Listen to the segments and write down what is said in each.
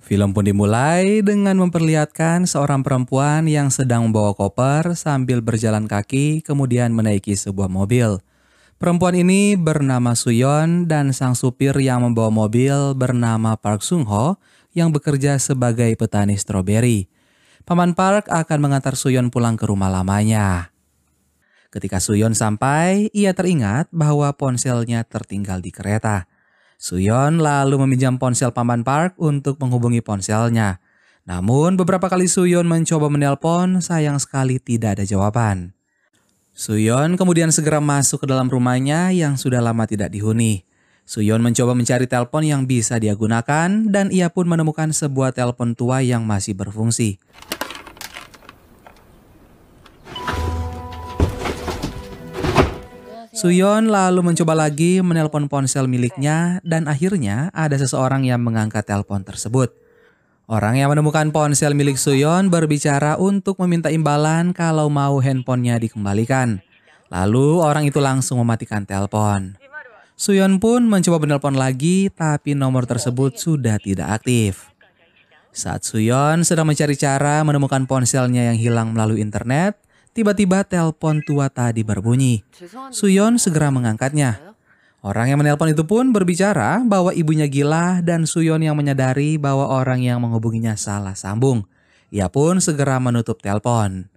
Film pun dimulai dengan memperlihatkan seorang perempuan yang sedang membawa koper sambil berjalan kaki kemudian menaiki sebuah mobil. Perempuan ini bernama Suyon dan sang supir yang membawa mobil bernama Park Sung Ho yang bekerja sebagai petani stroberi. Paman Park akan mengantar Suyon pulang ke rumah lamanya. Ketika Suyon sampai, ia teringat bahwa ponselnya tertinggal di kereta. Suyon lalu meminjam ponsel Paman Park untuk menghubungi ponselnya. Namun beberapa kali Suyon mencoba menelpon, sayang sekali tidak ada jawaban. Suyon kemudian segera masuk ke dalam rumahnya yang sudah lama tidak dihuni. Suyon mencoba mencari telepon yang bisa dia gunakan dan ia pun menemukan sebuah telepon tua yang masih berfungsi. Suyon lalu mencoba lagi menelpon ponsel miliknya dan akhirnya ada seseorang yang mengangkat telepon tersebut. Orang yang menemukan ponsel milik Suyon berbicara untuk meminta imbalan kalau mau handphonenya dikembalikan. Lalu orang itu langsung mematikan telepon. Suyon pun mencoba menelpon lagi tapi nomor tersebut sudah tidak aktif. Saat Suyon sedang mencari cara menemukan ponselnya yang hilang melalui internet, tiba-tiba telepon tua tadi berbunyi. Suyon segera mengangkatnya. Orang yang menelpon itu pun berbicara bahwa ibunya gila dan Suyon yang menyadari bahwa orang yang menghubunginya salah sambung. Ia pun segera menutup telepon.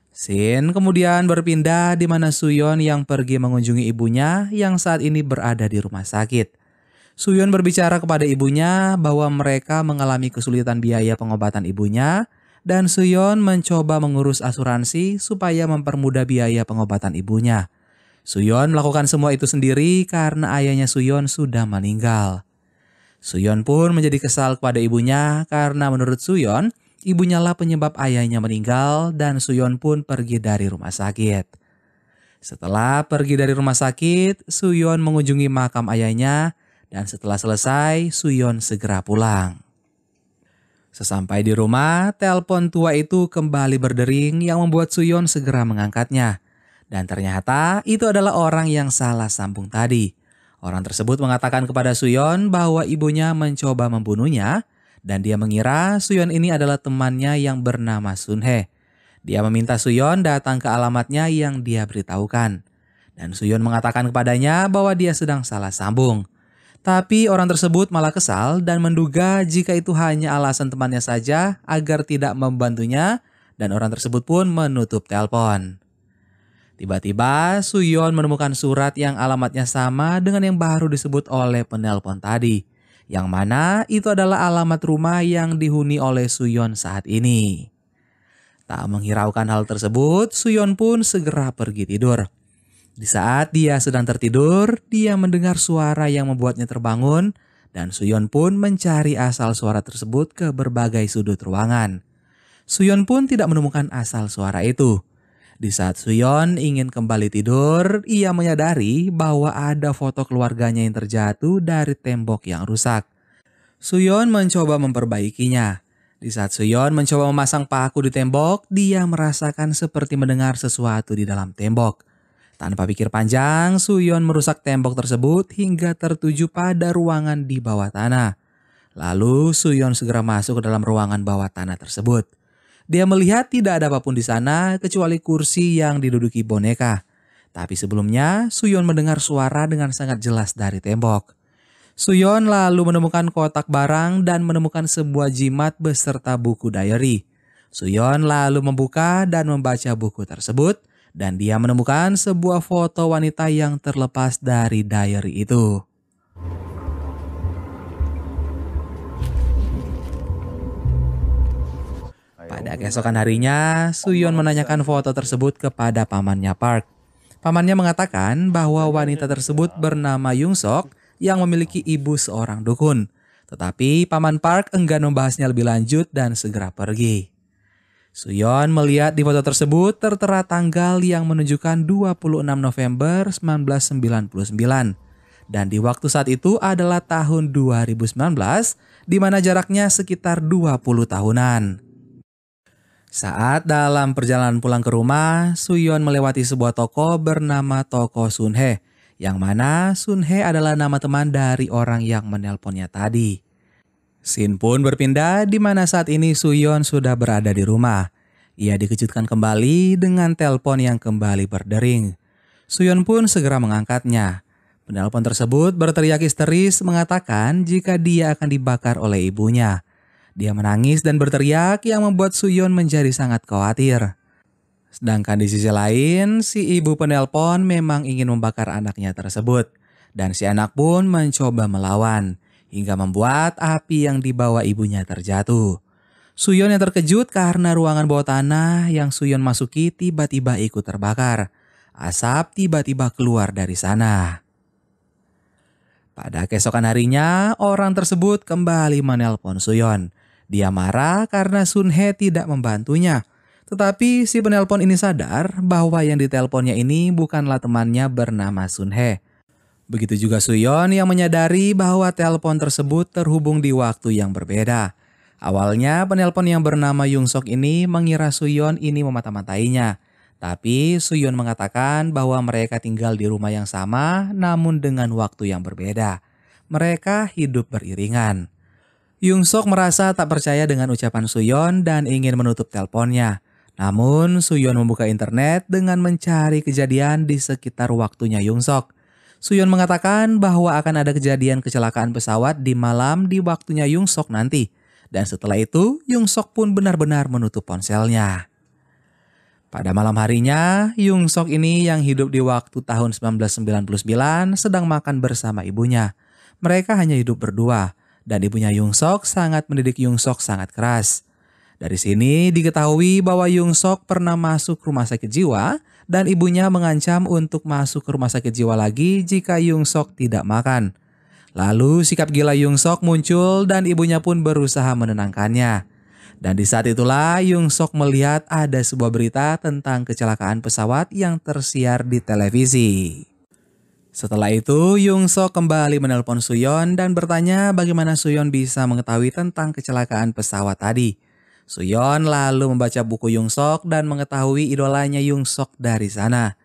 Scene kemudian berpindah di mana Suyon yang pergi mengunjungi ibunya yang saat ini berada di rumah sakit. Suyon berbicara kepada ibunya bahwa mereka mengalami kesulitan biaya pengobatan ibunya dan Suyon mencoba mengurus asuransi supaya mempermudah biaya pengobatan ibunya. Suyon melakukan semua itu sendiri karena ayahnya Suyon sudah meninggal. Suyon pun menjadi kesal kepada ibunya karena menurut Suyon, ibunya lah penyebab ayahnya meninggal dan Suyon pun pergi dari rumah sakit. Setelah pergi dari rumah sakit, Suyon mengunjungi makam ayahnya dan setelah selesai, Suyon segera pulang. Sesampai di rumah, telepon tua itu kembali berdering yang membuat Suyon segera mengangkatnya. Dan ternyata itu adalah orang yang salah sambung tadi. Orang tersebut mengatakan kepada Suyon bahwa ibunya mencoba membunuhnya dan dia mengira Suyon ini adalah temannya yang bernama Sunhe. Dia meminta Suyon datang ke alamatnya yang dia beritahukan. Dan Suyon mengatakan kepadanya bahwa dia sedang salah sambung. Tapi orang tersebut malah kesal dan menduga jika itu hanya alasan temannya saja agar tidak membantunya dan orang tersebut pun menutup telepon. Tiba-tiba Suyon menemukan surat yang alamatnya sama dengan yang baru disebut oleh penelpon tadi. Yang mana itu adalah alamat rumah yang dihuni oleh Suyon saat ini. Tak menghiraukan hal tersebut, Suyon pun segera pergi tidur. Di saat dia sedang tertidur, dia mendengar suara yang membuatnya terbangun dan Suyon pun mencari asal suara tersebut ke berbagai sudut ruangan. Suyon pun tidak menemukan asal suara itu. Di saat Suyon ingin kembali tidur, ia menyadari bahwa ada foto keluarganya yang terjatuh dari tembok yang rusak. Suyon mencoba memperbaikinya. Di saat Suyon mencoba memasang paku di tembok, dia merasakan seperti mendengar sesuatu di dalam tembok. Tanpa pikir panjang, Suyon merusak tembok tersebut hingga tertuju pada ruangan di bawah tanah. Lalu Suyon segera masuk ke dalam ruangan bawah tanah tersebut. Dia melihat tidak ada apapun di sana kecuali kursi yang diduduki boneka. Tapi sebelumnya, Suyon mendengar suara dengan sangat jelas dari tembok. Suyon lalu menemukan kotak barang dan menemukan sebuah jimat beserta buku diary. Suyon lalu membuka dan membaca buku tersebut dan dia menemukan sebuah foto wanita yang terlepas dari diary itu. Pada keesokan harinya, Suyon menanyakan foto tersebut kepada pamannya Park. Pamannya mengatakan bahwa wanita tersebut bernama Yung Sok yang memiliki ibu seorang dukun. Tetapi paman Park enggan membahasnya lebih lanjut dan segera pergi. Suyon melihat di foto tersebut tertera tanggal yang menunjukkan 26 November 1999. Dan di waktu saat itu adalah tahun 2019, di mana jaraknya sekitar 20 tahunan. Saat dalam perjalanan pulang ke rumah, Suyon melewati sebuah toko bernama Toko Sunhe, yang mana Sunhe adalah nama teman dari orang yang menelponnya tadi. Scene pun berpindah di mana saat ini Suyon sudah berada di rumah. Ia dikejutkan kembali dengan telepon yang kembali berdering. Suyon pun segera mengangkatnya. Penelpon tersebut berteriak histeris mengatakan jika dia akan dibakar oleh ibunya. Dia menangis dan berteriak yang membuat Suyon menjadi sangat khawatir. Sedangkan di sisi lain, si ibu penelpon memang ingin membakar anaknya tersebut. Dan si anak pun mencoba melawan, hingga membuat api yang dibawa ibunya terjatuh. Suyon yang terkejut karena ruangan bawah tanah yang Suyon masuki tiba-tiba ikut terbakar. Asap tiba-tiba keluar dari sana. Pada keesokan harinya, orang tersebut kembali menelpon Suyon. Dia marah karena Sun Hye tidak membantunya. Tetapi si penelpon ini sadar bahwa yang diteleponnya ini bukanlah temannya bernama Sun Hye. Begitu juga Suyon yang menyadari bahwa telepon tersebut terhubung di waktu yang berbeda. Awalnya penelpon yang bernama Yung Sok ini mengira Suyon ini memata-matainya. Tapi Suyon mengatakan bahwa mereka tinggal di rumah yang sama namun dengan waktu yang berbeda. Mereka hidup beriringan. Yung Sok merasa tak percaya dengan ucapan Suyon dan ingin menutup teleponnya. Namun Suyon membuka internet dengan mencari kejadian di sekitar waktunya Yung Sok. Suyon mengatakan bahwa akan ada kejadian kecelakaan pesawat di malam di waktunya Yung Sok nanti. Dan setelah itu, Yung Sok pun benar-benar menutup ponselnya. Pada malam harinya, Yung Sok ini yang hidup di waktu tahun 1999 sedang makan bersama ibunya. Mereka hanya hidup berdua, dan ibunya Yung Sok sangat mendidik Yung Sok sangat keras. Dari sini diketahui bahwa Yung Sok pernah masuk rumah sakit jiwa dan ibunya mengancam untuk masuk ke rumah sakit jiwa lagi jika Yung Sok tidak makan. Lalu sikap gila Yung Sok muncul dan ibunya pun berusaha menenangkannya. Dan di saat itulah Yung Sok melihat ada sebuah berita tentang kecelakaan pesawat yang tersiar di televisi. Setelah itu Yung Sok kembali menelpon Suyon dan bertanya bagaimana Suyon bisa mengetahui tentang kecelakaan pesawat tadi. Suyon lalu membaca buku Yung Sok dan mengetahui idolanya Yung Sok dari sana.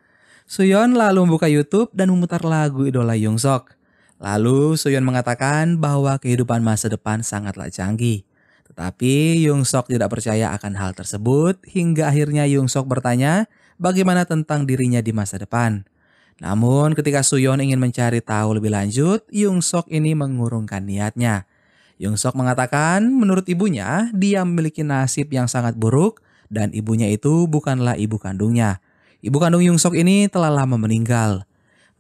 Suyon lalu membuka YouTube dan memutar lagu idola Yung Sok. Lalu Suyon mengatakan bahwa kehidupan masa depan sangatlah canggih. Tetapi Yung Sok tidak percaya akan hal tersebut hingga akhirnya Yung Sok bertanya bagaimana tentang dirinya di masa depan. Namun ketika Suyon ingin mencari tahu lebih lanjut, Yung Sok ini mengurungkan niatnya. Yung Sok mengatakan menurut ibunya dia memiliki nasib yang sangat buruk dan ibunya itu bukanlah ibu kandungnya. Ibu kandung Yung Sok ini telah lama meninggal.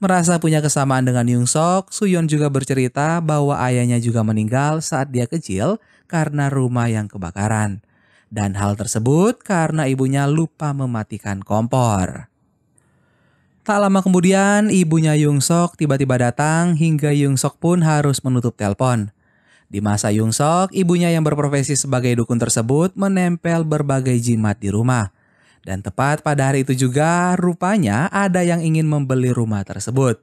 Merasa punya kesamaan dengan Yung Sok, Suyon juga bercerita bahwa ayahnya juga meninggal saat dia kecil karena rumah yang kebakaran. Dan hal tersebut karena ibunya lupa mematikan kompor. Tak lama kemudian ibunya Yung Sok tiba-tiba datang hingga Yung Sok pun harus menutup telepon. Di masa Yung Sok, ibunya yang berprofesi sebagai dukun tersebut menempel berbagai jimat di rumah. Dan tepat pada hari itu juga rupanya ada yang ingin membeli rumah tersebut.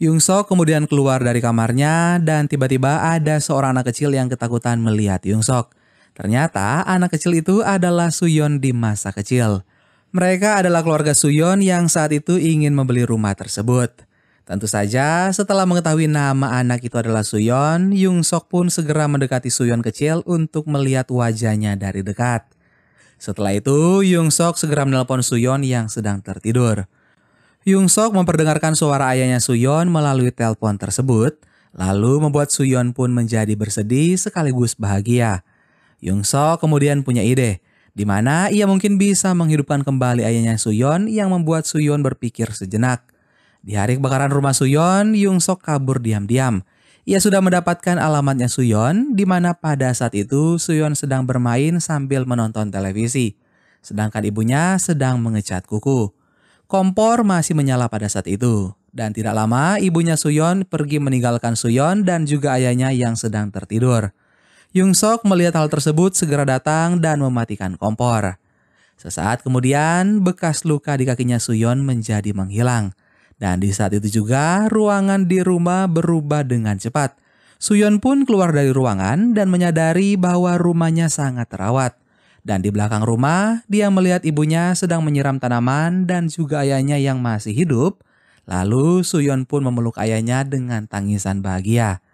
Yung Sok kemudian keluar dari kamarnya dan tiba-tiba ada seorang anak kecil yang ketakutan melihat Yung Sok. Ternyata anak kecil itu adalah Suyon di masa kecil. Mereka adalah keluarga Suyon yang saat itu ingin membeli rumah tersebut. Tentu saja setelah mengetahui nama anak itu adalah Suyon, Yung Sok pun segera mendekati Suyon kecil untuk melihat wajahnya dari dekat. Setelah itu, Yung Sok segera menelpon Suyon yang sedang tertidur. Yung Sok memperdengarkan suara ayahnya Suyon melalui telepon tersebut, lalu membuat Suyon pun menjadi bersedih sekaligus bahagia. Yung Sok kemudian punya ide, di mana ia mungkin bisa menghidupkan kembali ayahnya Suyon yang membuat Suyon berpikir sejenak. Di hari kebakaran rumah Suyon, Yung Sok kabur diam-diam. Ia sudah mendapatkan alamatnya Suyon, di mana pada saat itu Suyon sedang bermain sambil menonton televisi. Sedangkan ibunya sedang mengecat kuku. Kompor masih menyala pada saat itu. Dan tidak lama ibunya Suyon pergi meninggalkan Suyon dan juga ayahnya yang sedang tertidur. Yung Sok melihat hal tersebut segera datang dan mematikan kompor. Sesaat kemudian bekas luka di kakinya Suyon menjadi menghilang. Dan di saat itu juga ruangan di rumah berubah dengan cepat. Suyon pun keluar dari ruangan dan menyadari bahwa rumahnya sangat terawat. Dan di belakang rumah dia melihat ibunya sedang menyiram tanaman dan juga ayahnya yang masih hidup. Lalu Suyon pun memeluk ayahnya dengan tangisan bahagia.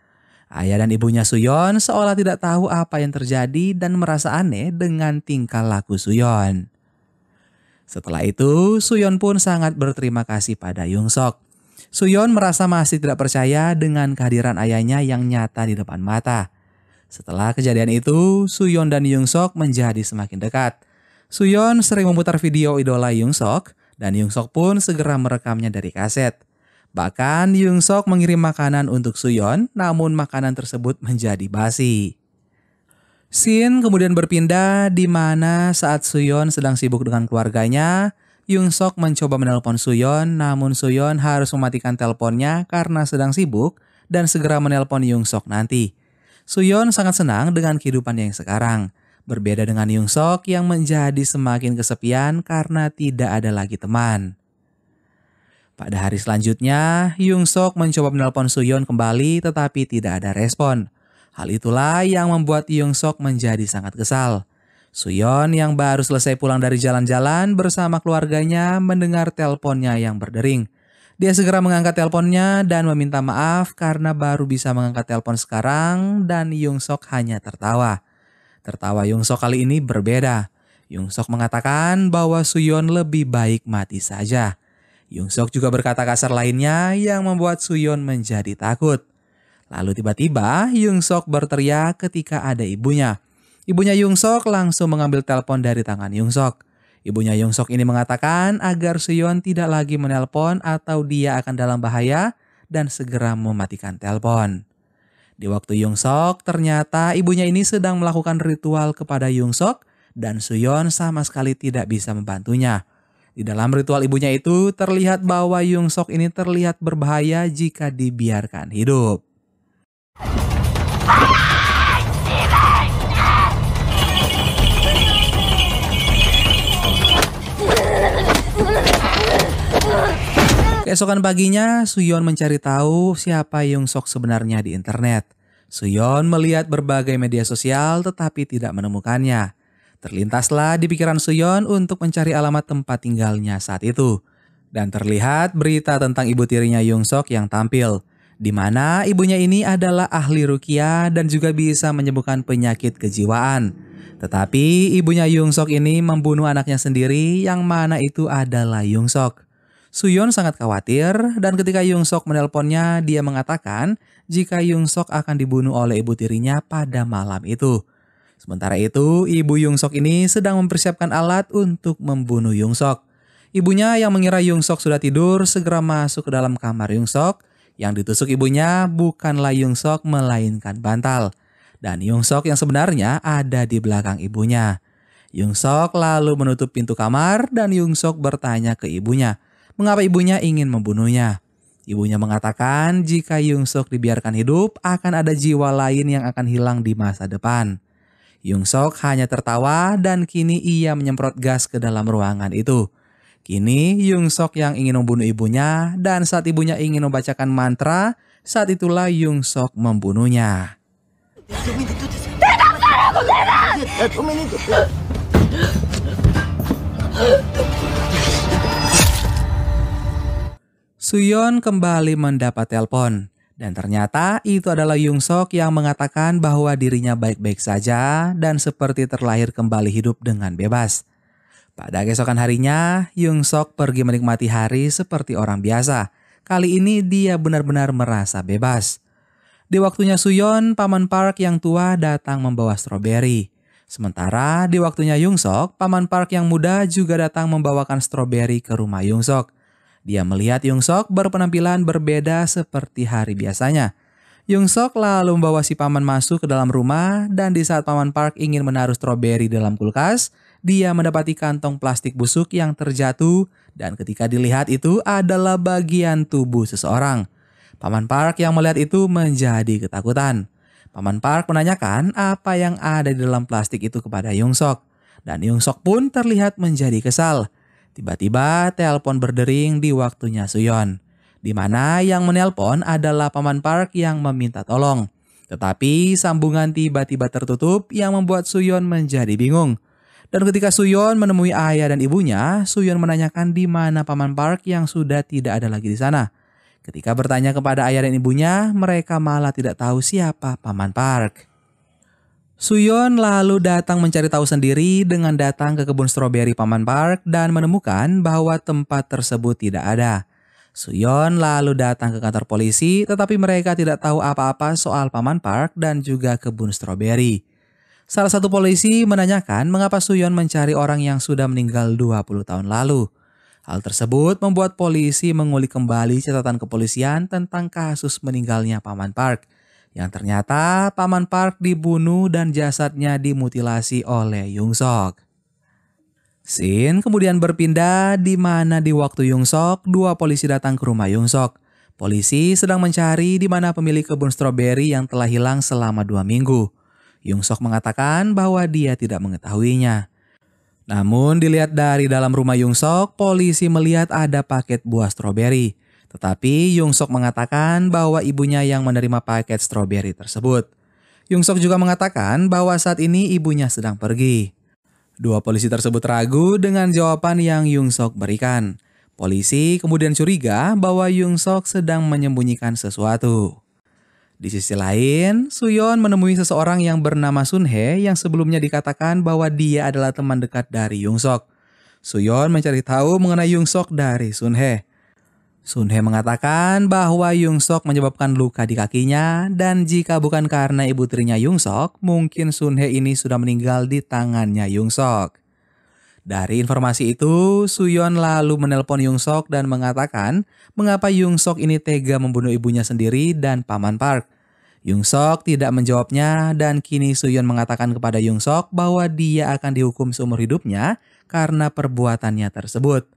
Ayah dan ibunya Suyon seolah tidak tahu apa yang terjadi dan merasa aneh dengan tingkah laku Suyon. Setelah itu, Suyon pun sangat berterima kasih pada Yongsok. Suyon merasa masih tidak percaya dengan kehadiran ayahnya yang nyata di depan mata. Setelah kejadian itu, Suyon dan Yongsok menjadi semakin dekat. Suyon sering memutar video idola Yongsok dan Yongsok pun segera merekamnya dari kaset. Bahkan Yongsok mengirim makanan untuk Suyon, namun makanan tersebut menjadi basi. Scene kemudian berpindah di mana saat Suyon sedang sibuk dengan keluarganya, Yongsok mencoba menelpon Suyon, namun Suyon harus mematikan teleponnya karena sedang sibuk dan segera menelpon Yongsok nanti. Suyon sangat senang dengan kehidupannya yang sekarang. Berbeda dengan Yongsok yang menjadi semakin kesepian karena tidak ada lagi teman. Pada hari selanjutnya, Yongsok mencoba menelpon Suyon kembali tetapi tidak ada respon. Hal itulah yang membuat Yongsok menjadi sangat kesal. Suyon yang baru selesai pulang dari jalan-jalan bersama keluarganya mendengar teleponnya yang berdering. Dia segera mengangkat teleponnya dan meminta maaf karena baru bisa mengangkat telepon sekarang dan Yongsok hanya tertawa. Tertawa Yongsok kali ini berbeda. Yongsok mengatakan bahwa Suyon lebih baik mati saja. Yongsok juga berkata kasar lainnya yang membuat Suyon menjadi takut. Lalu tiba-tiba Yongsok berteriak ketika ada ibunya. Ibunya Yongsok langsung mengambil telepon dari tangan Yongsok. Ibunya Yongsok ini mengatakan agar Suyon tidak lagi menelpon atau dia akan dalam bahaya dan segera mematikan telepon. Di waktu Yongsok, ternyata ibunya ini sedang melakukan ritual kepada Yongsok dan Suyon sama sekali tidak bisa membantunya. Di dalam ritual ibunya itu terlihat bahwa Yongsok ini terlihat berbahaya jika dibiarkan hidup. Keesokan paginya, Suyon mencari tahu siapa Yongsok sebenarnya di internet. Suyon melihat berbagai media sosial tetapi tidak menemukannya. Terlintaslah di pikiran Suyon untuk mencari alamat tempat tinggalnya saat itu. Dan terlihat berita tentang ibu tirinya Yongsok yang tampil. Di mana ibunya ini adalah ahli ruqyah dan juga bisa menyembuhkan penyakit kejiwaan. Tetapi ibunya Yongsok ini membunuh anaknya sendiri yang mana itu adalah Yongsok. Suyon sangat khawatir dan ketika Yongsok menelponnya dia mengatakan jika Yongsok akan dibunuh oleh ibu tirinya pada malam itu. Sementara itu, ibu Yongsok ini sedang mempersiapkan alat untuk membunuh Yongsok. Ibunya yang mengira Yongsok sudah tidur segera masuk ke dalam kamar Yongsok. Yang ditusuk ibunya bukanlah Yongsok melainkan bantal. Dan Yongsok yang sebenarnya ada di belakang ibunya. Yongsok lalu menutup pintu kamar dan Yongsok bertanya ke ibunya, mengapa ibunya ingin membunuhnya. Ibunya mengatakan jika Yongsok dibiarkan hidup akan ada jiwa lain yang akan hilang di masa depan. Yongsok hanya tertawa dan kini ia menyemprot gas ke dalam ruangan itu. Kini Yongsok yang ingin membunuh ibunya dan saat ibunya ingin membacakan mantra, saat itulah Yongsok membunuhnya. Suyon kembali mendapat telepon. Dan ternyata itu adalah Yongsok yang mengatakan bahwa dirinya baik-baik saja dan seperti terlahir kembali hidup dengan bebas. Pada keesokan harinya, Yongsok pergi menikmati hari seperti orang biasa. Kali ini dia benar-benar merasa bebas. Di waktunya Suyon, Paman Park yang tua datang membawa stroberi. Sementara di waktunya Yongsok, Paman Park yang muda juga datang membawakan stroberi ke rumah Yongsok. Dia melihat Yongsok berpenampilan berbeda seperti hari biasanya. Yongsok lalu membawa si paman masuk ke dalam rumah dan di saat Paman Park ingin menaruh stroberi dalam kulkas, dia mendapati kantong plastik busuk yang terjatuh dan ketika dilihat itu adalah bagian tubuh seseorang. Paman Park yang melihat itu menjadi ketakutan. Paman Park menanyakan apa yang ada di dalam plastik itu kepada Yongsok dan Yongsok pun terlihat menjadi kesal. Tiba-tiba telepon berdering di waktunya Suyon, di mana yang menelpon adalah Paman Park yang meminta tolong. Tetapi sambungan tiba-tiba tertutup yang membuat Suyon menjadi bingung. Dan ketika Suyon menemui ayah dan ibunya, Suyon menanyakan di mana Paman Park yang sudah tidak ada lagi di sana. Ketika bertanya kepada ayah dan ibunya, mereka malah tidak tahu siapa Paman Park. Suyon lalu datang mencari tahu sendiri dengan datang ke kebun stroberi Paman Park dan menemukan bahwa tempat tersebut tidak ada. Suyon lalu datang ke kantor polisi, tetapi mereka tidak tahu apa-apa soal Paman Park dan juga kebun stroberi. Salah satu polisi menanyakan mengapa Suyon mencari orang yang sudah meninggal 20 tahun lalu. Hal tersebut membuat polisi mengulik kembali catatan kepolisian tentang kasus meninggalnya Paman Park, yang ternyata Paman Park dibunuh dan jasadnya dimutilasi oleh Yung Sok. Scene kemudian berpindah di mana di waktu Yung Sok, dua polisi datang ke rumah Yung Sok. Polisi sedang mencari di mana pemilik kebun stroberi yang telah hilang selama 2 minggu. Yung Sok mengatakan bahwa dia tidak mengetahuinya. Namun dilihat dari dalam rumah Yung Sok, polisi melihat ada paket buah stroberi. Tetapi Yung Sok mengatakan bahwa ibunya yang menerima paket stroberi tersebut. Yung Sok juga mengatakan bahwa saat ini ibunya sedang pergi. Dua polisi tersebut ragu dengan jawaban yang Yung Sok berikan. Polisi kemudian curiga bahwa Yung Sok sedang menyembunyikan sesuatu. Di sisi lain, Suyon menemui seseorang yang bernama Sun Hye yang sebelumnya dikatakan bahwa dia adalah teman dekat dari Yung Sok. Suyon mencari tahu mengenai Yung Sok dari Sun Hye. Sun Hye mengatakan bahwa Yung Sok menyebabkan luka di kakinya dan jika bukan karena ibu tirinya Yung Sok, mungkin Sun Hye ini sudah meninggal di tangannya Yung Sok. Dari informasi itu, Suyon lalu menelpon Yung Sok dan mengatakan mengapa Yung Sok ini tega membunuh ibunya sendiri dan Paman Park. Yung Sok tidak menjawabnya dan kini Suyon mengatakan kepada Yung Sok bahwa dia akan dihukum seumur hidupnya karena perbuatannya tersebut.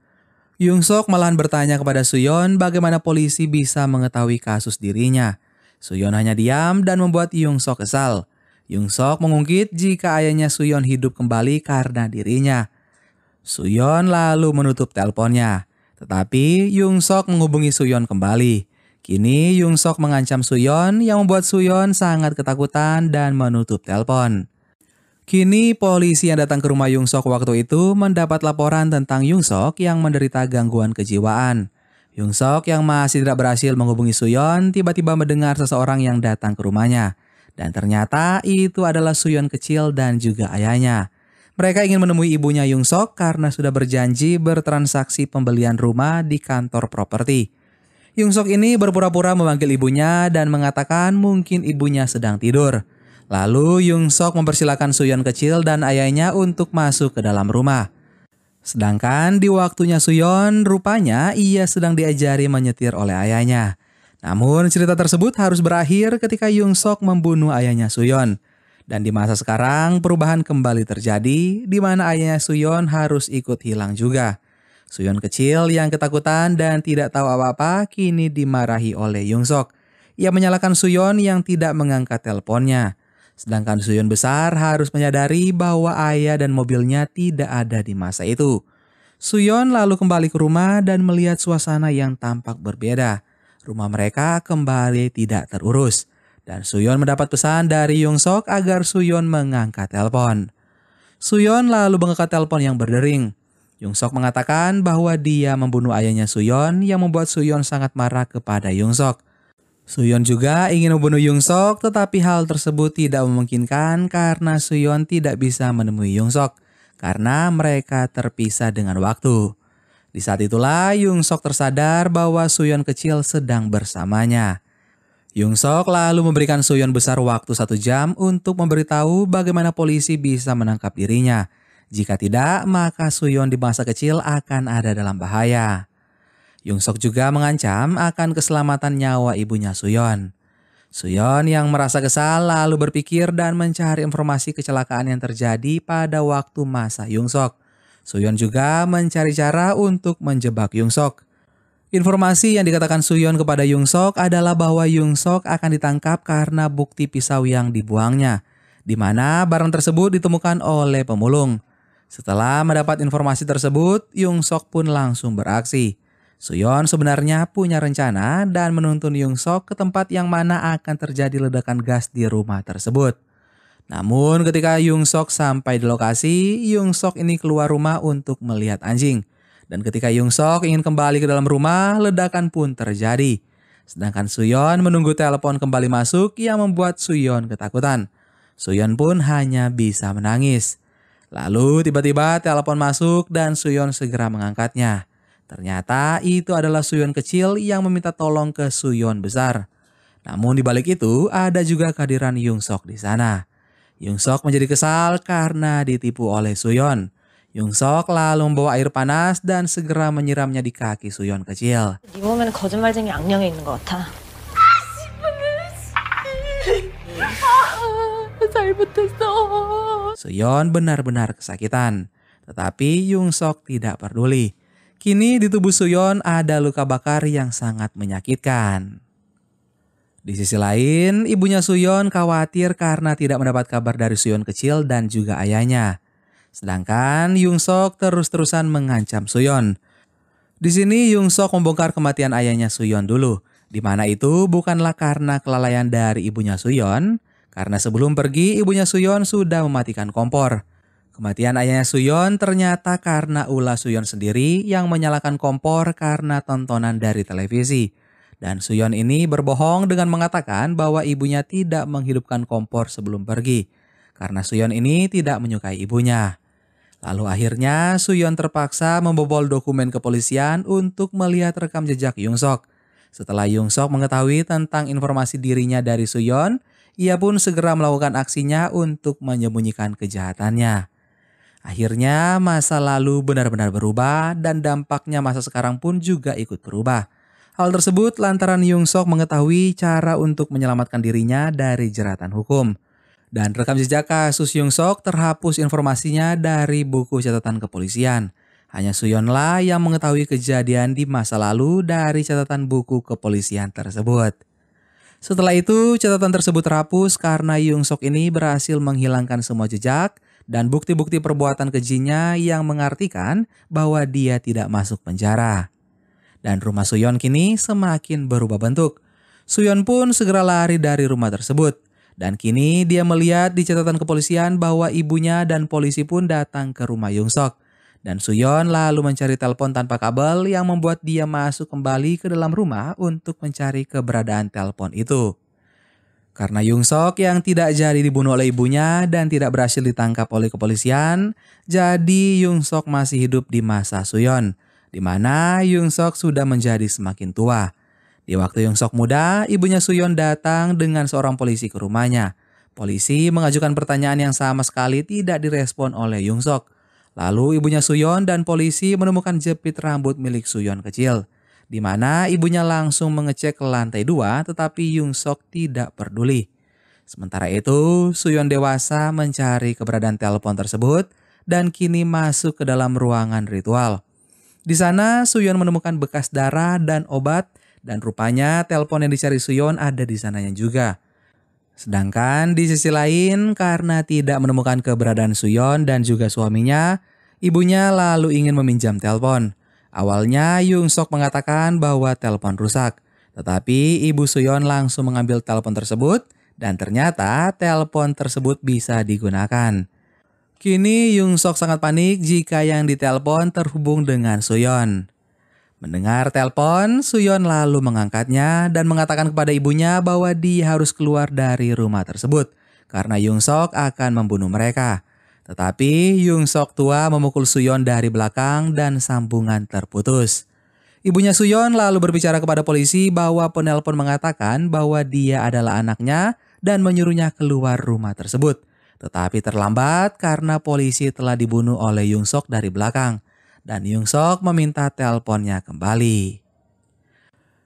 Yung Sok malahan bertanya kepada Suyon bagaimana polisi bisa mengetahui kasus dirinya. Suyon hanya diam dan membuat Yung Sok kesal. Yung Sok mengungkit jika ayahnya Suyon hidup kembali karena dirinya. Suyon lalu menutup teleponnya. Tetapi Yung Sok menghubungi Suyon kembali. Kini Yung Sok mengancam Suyon yang membuat Suyon sangat ketakutan dan menutup telepon. Kini polisi yang datang ke rumah Yung Sok waktu itu mendapat laporan tentang Yung Sok yang menderita gangguan kejiwaan. Yung Sok yang masih tidak berhasil menghubungi Suyon tiba-tiba mendengar seseorang yang datang ke rumahnya. Dan ternyata itu adalah Suyon kecil dan juga ayahnya. Mereka ingin menemui ibunya Yung Sok karena sudah berjanji bertransaksi pembelian rumah di kantor properti. Yung Sok ini berpura-pura memanggil ibunya dan mengatakan mungkin ibunya sedang tidur. Lalu Yung Sok mempersilahkan Suyon kecil dan ayahnya untuk masuk ke dalam rumah. Sedangkan di waktunya Suyon, rupanya ia sedang diajari menyetir oleh ayahnya. Namun cerita tersebut harus berakhir ketika Yung Sok membunuh ayahnya Suyon. Dan di masa sekarang perubahan kembali terjadi di mana ayahnya Suyon harus ikut hilang juga. Suyon kecil yang ketakutan dan tidak tahu apa-apa kini dimarahi oleh Yung Sok. Ia menyalahkan Suyon yang tidak mengangkat teleponnya. Sedangkan Suyon besar harus menyadari bahwa ayah dan mobilnya tidak ada di masa itu. Suyon lalu kembali ke rumah dan melihat suasana yang tampak berbeda. Rumah mereka kembali tidak terurus. Dan Suyon mendapat pesan dari Yung Sok agar Suyon mengangkat telepon. Suyon lalu mengangkat telepon yang berdering. Yung Sok mengatakan bahwa dia membunuh ayahnya Suyon yang membuat Suyon sangat marah kepada Yung Sok. Suyon juga ingin membunuh Yung Sok, tetapi hal tersebut tidak memungkinkan karena Suyon tidak bisa menemui Yung Sok karena mereka terpisah dengan waktu. Di saat itulah Yung Sok tersadar bahwa Suyon kecil sedang bersamanya. Yung Sok lalu memberikan Suyon besar waktu 1 jam untuk memberitahu bagaimana polisi bisa menangkap dirinya. Jika tidak, maka Suyon di masa kecil akan ada dalam bahaya. Yung Sok juga mengancam akan keselamatan nyawa ibunya Suyon. Suyon yang merasa kesal lalu berpikir dan mencari informasi kecelakaan yang terjadi pada waktu masa Yung Sok. Suyon juga mencari cara untuk menjebak Yung Sok. Informasi yang dikatakan Suyon kepada Yung Sok adalah bahwa Yung Sok akan ditangkap karena bukti pisau yang dibuangnya, di mana barang tersebut ditemukan oleh pemulung. Setelah mendapat informasi tersebut, Yung Sok pun langsung beraksi. Suyon sebenarnya punya rencana dan menuntun Yung Sok ke tempat yang mana akan terjadi ledakan gas di rumah tersebut. Namun ketika Yung Sok sampai di lokasi, Yung Sok ini keluar rumah untuk melihat anjing. Dan ketika Yung Sok ingin kembali ke dalam rumah, ledakan pun terjadi. Sedangkan Suyon menunggu telepon kembali masuk yang membuat Suyon ketakutan. Suyon pun hanya bisa menangis. Lalu tiba-tiba telepon masuk dan Suyon segera mengangkatnya. Ternyata itu adalah Suyon kecil yang meminta tolong ke Suyon besar. Namun di balik itu ada juga kehadiran Yung Sok di sana. Yung Sok menjadi kesal karena ditipu oleh Suyon. Yung Sok lalu membawa air panas dan segera menyiramnya di kaki Suyon kecil. 네 몸에는 거짓말쟁이 악령이 있는 것 같아. 잘못했어. Suyon benar-benar kesakitan. Tetapi Yung Sok tidak peduli. Kini di tubuh Suyon ada luka bakar yang sangat menyakitkan. Di sisi lain, ibunya Suyon khawatir karena tidak mendapat kabar dari Suyon kecil dan juga ayahnya. Sedangkan Yung Sok terus-terusan mengancam Suyon. Di sini Yung Sok membongkar kematian ayahnya Suyon dulu, di mana itu bukanlah karena kelalaian dari ibunya Suyon, karena sebelum pergi ibunya Suyon sudah mematikan kompor. Kematian ayahnya Suyon ternyata karena ulah Suyon sendiri yang menyalakan kompor karena tontonan dari televisi. Dan Suyon ini berbohong dengan mengatakan bahwa ibunya tidak menghidupkan kompor sebelum pergi, karena Suyon ini tidak menyukai ibunya. Lalu akhirnya Suyon terpaksa membobol dokumen kepolisian untuk melihat rekam jejak Yung Sok. Setelah Yung Sok mengetahui tentang informasi dirinya dari Suyon, ia pun segera melakukan aksinya untuk menyembunyikan kejahatannya. Akhirnya masa lalu benar-benar berubah dan dampaknya masa sekarang pun juga ikut berubah. Hal tersebut lantaran Yung Sok mengetahui cara untuk menyelamatkan dirinya dari jeratan hukum. Dan rekam jejak kasus Yung Sok terhapus informasinya dari buku catatan kepolisian. Hanya Suyonlah yang mengetahui kejadian di masa lalu dari catatan buku kepolisian tersebut. Setelah itu, catatan tersebut terhapus karena Yung Sok ini berhasil menghilangkan semua jejak dan bukti-bukti perbuatan kejinya yang mengartikan bahwa dia tidak masuk penjara. Dan rumah Suyon kini semakin berubah bentuk. Suyon pun segera lari dari rumah tersebut. Dan kini dia melihat di catatan kepolisian bahwa ibunya dan polisi pun datang ke rumah Yung Sok. Dan Suyon lalu mencari telepon tanpa kabel yang membuat dia masuk kembali ke dalam rumah untuk mencari keberadaan telepon itu. Karena Yung Sok yang tidak jadi dibunuh oleh ibunya dan tidak berhasil ditangkap oleh kepolisian, jadi Yung Sok masih hidup di masa Suyon, di mana Yung Sok sudah menjadi semakin tua. Di waktu Yung Sok muda, ibunya Suyon datang dengan seorang polisi ke rumahnya. Polisi mengajukan pertanyaan yang sama sekali tidak direspon oleh Yung Sok. Lalu ibunya Suyon dan polisi menemukan jepit rambut milik Suyon kecil, di mana ibunya langsung mengecek ke lantai 2 tetapi Yung Sok tidak peduli. Sementara itu, Suyon dewasa mencari keberadaan telepon tersebut dan kini masuk ke dalam ruangan ritual. Di sana Suyon menemukan bekas darah dan obat. Dan rupanya telepon yang dicari Suyon ada di sananya juga. Sedangkan di sisi lain karena tidak menemukan keberadaan Suyon dan juga suaminya, ibunya lalu ingin meminjam telepon. Awalnya Yung Sok mengatakan bahwa telepon rusak. Tetapi ibu Suyon langsung mengambil telepon tersebut dan ternyata telepon tersebut bisa digunakan. Kini Yung Sok sangat panik jika yang ditelepon terhubung dengan Suyon. Mendengar telepon, Suyon lalu mengangkatnya dan mengatakan kepada ibunya bahwa dia harus keluar dari rumah tersebut karena Yung Sok akan membunuh mereka. Tetapi Yung Sok tua memukul Suyon dari belakang dan sambungan terputus. Ibunya Suyon lalu berbicara kepada polisi bahwa penelpon mengatakan bahwa dia adalah anaknya dan menyuruhnya keluar rumah tersebut. Tetapi terlambat karena polisi telah dibunuh oleh Yung Sok dari belakang. Dan Yung Sok meminta teleponnya kembali.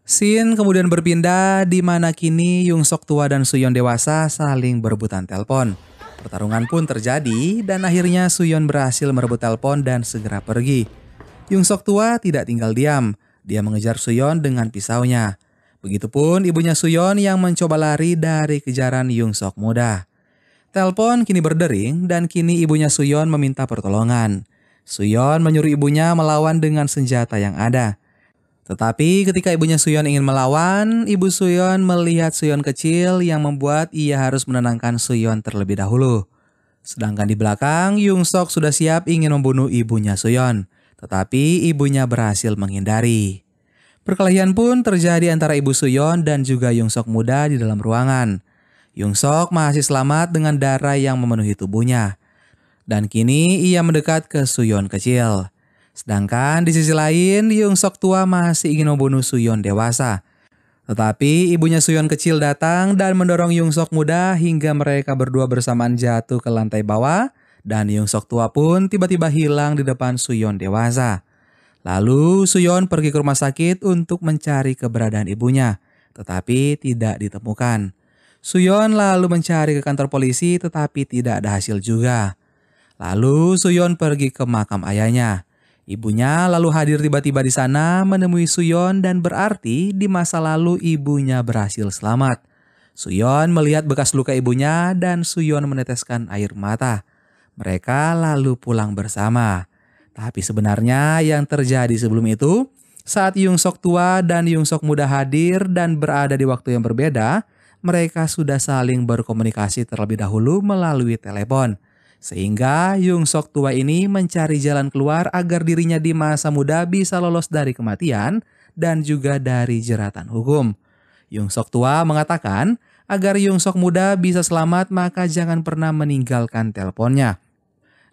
Scene kemudian berpindah di mana kini Yung Sok tua dan Suyon dewasa saling berebutan telepon. Pertarungan pun terjadi dan akhirnya Suyon berhasil merebut telepon dan segera pergi. Yung Sok tua tidak tinggal diam, dia mengejar Suyon dengan pisaunya. Begitupun ibunya Suyon yang mencoba lari dari kejaran Yung Sok muda. Telepon kini berdering dan kini ibunya Suyon meminta pertolongan. Suyon menyuruh ibunya melawan dengan senjata yang ada. Tetapi ketika ibunya Suyon ingin melawan, ibu Suyon melihat Suyon kecil yang membuat ia harus menenangkan Suyon terlebih dahulu. Sedangkan di belakang, Yung Sok sudah siap ingin membunuh ibunya Suyon. Tetapi ibunya berhasil menghindari. Perkelahian pun terjadi antara Ibu Suyon dan juga Yongsok muda di dalam ruangan. Yongsok masih selamat dengan darah yang memenuhi tubuhnya. Dan kini ia mendekat ke Suyon kecil. Sedangkan di sisi lain, Yongsok tua masih ingin membunuh Suyon dewasa. Tetapi ibunya Suyon kecil datang dan mendorong Yongsok muda hingga mereka berdua bersamaan jatuh ke lantai bawah. Dan Yongsok tua pun tiba-tiba hilang di depan Suyon dewasa. Lalu Suyon pergi ke rumah sakit untuk mencari keberadaan ibunya, tetapi tidak ditemukan. Suyon lalu mencari ke kantor polisi tetapi tidak ada hasil juga. Lalu Suyon pergi ke makam ayahnya. Ibunya lalu hadir tiba-tiba di sana menemui Suyon dan berarti di masa lalu ibunya berhasil selamat. Suyon melihat bekas luka ibunya dan Suyon meneteskan air mata. Mereka lalu pulang bersama. Tapi sebenarnya yang terjadi sebelum itu, saat Yongsok tua dan Yongsok muda hadir dan berada di waktu yang berbeda, mereka sudah saling berkomunikasi terlebih dahulu melalui telepon. Sehingga Yongsok tua ini mencari jalan keluar agar dirinya di masa muda bisa lolos dari kematian dan juga dari jeratan hukum. Yongsok tua mengatakan agar Yongsok muda bisa selamat maka jangan pernah meninggalkan teleponnya.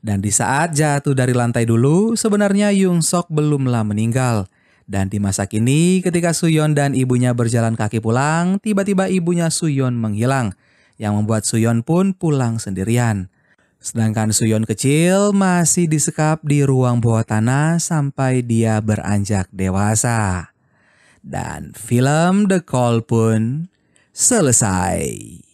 Dan di saat jatuh dari lantai dulu, sebenarnya Yongsok belumlah meninggal. Dan di masa kini ketika Suyon dan ibunya berjalan kaki pulang, tiba-tiba ibunya Suyon menghilang. Yang membuat Suyon pun pulang sendirian. Sedangkan Suyon kecil masih disekap di ruang bawah tanah sampai dia beranjak dewasa. Dan film The Call pun selesai.